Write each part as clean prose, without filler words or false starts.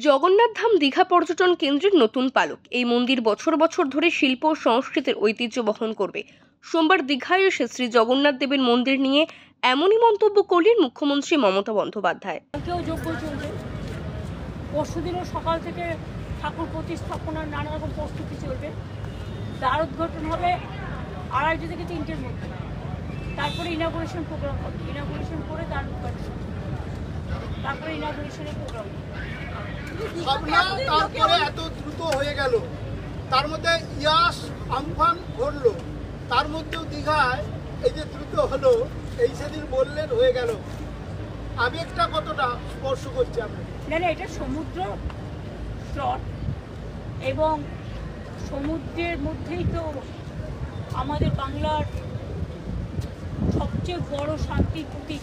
জগন্নাথ ধাম দীঘা পর্যটন কেন্দ্রের নতুন পালক। এই মন্দির বছর বছর ধরে শিল্প ও সংস্কৃতির ঐতিহ্য বহন করবে। সোমবার দীঘায় এসে শ্রী জগন্নাথ দেবের মন্দির নিয়ে এমনই মন্তব্য করলেন মুখ্যমন্ত্রী মমতা বন্দ্যোপাধ্যায়। পরশুদিনও সকাল থেকে ঠাকুর প্রতিস্থাপনার নানা রকম প্রস্তুতি চলবে। দ্বার উদ্ঘাটন হবে 2:30 থেকে 3টের মধ্যে। তারপরে ইনাগুরেশন প্রোগ্রাম হবে। ইনাগুরেশন করে দ্বার উদ্ঘাটন, তারপরে ইনাগুরেশনের প্রোগ্রাম। তারপরে এত দ্রুত হয়ে গেল, তার মধ্যে ইয়াস আমফান ঘটলো, তার মধ্যেও দীঘায় এই যে দ্রুত হলো, এই সেদিন বললেন হয়ে গেল, আবেগটা কতটা স্পর্শ করছে আপনাকে? না, এটা সমুদ্র স্রোত এবং সমুদ্রের মধ্যেই তো আমাদের বাংলার সবচেয়ে বড় শান্তির প্রতীক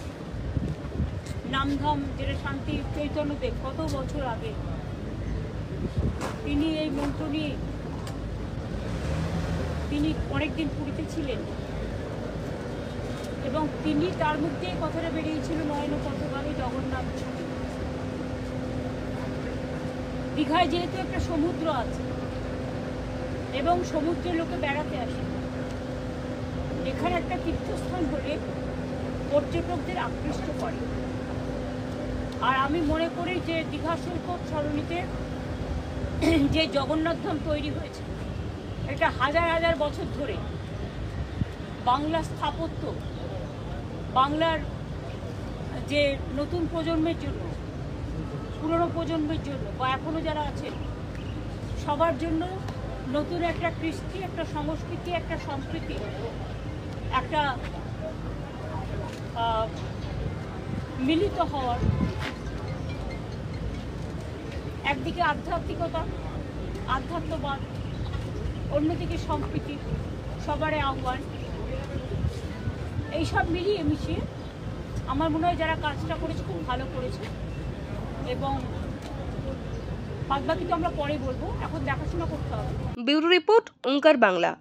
নামধাম, যেটা শান্তি চৈতন্যদেব কত বছর আগে তিনি এই মন্ত্র নিয়ে তিনি অনেকদিন পুরীতে ছিলেন এবং তিনি তার মধ্যে কথাটা বেরিয়েছিল নয়ন পথগামী জগন্নাথ। দীঘায় যেহেতু একটা সমুদ্র আছে এবং সমুদ্রের লোকে বেড়াতে আসে, এখানে একটা তীর্থস্থান হলে পর্যটকদের আকৃষ্ট করে। আর আমি মনে করি যে দীঘা সৈকত সরণিতে যে জগন্নাথ ধাম তৈরি হয়েছে, এটা হাজার হাজার বছর ধরে বাংলার স্থাপত্য, বাংলার যে নতুন প্রজন্মের জন্য, পুরনো প্রজন্মের জন্য বা এখনও যারা আছেন সবার জন্য নতুন একটা কৃষ্টি, একটা সংস্কৃতি, একটা সম্প্রীতি, একটা মিলিত হওয়ার, একদিকে আধ্যাত্মিকতা, আধ্যাত্মবাদ, অন্যদিকে সম্প্রীতি, সবারই আহ্বান, এইসব মিলিয়ে মিশিয়ে আমার মনে হয় যারা কাজটা করেছে খুব ভালো করেছে। এবং বাদবাকি তো আমরা পরে বলবো, এখন দেখাশোনা করতে হবে। ব্যুরো রিপোর্ট, ওঙ্কার বাংলা।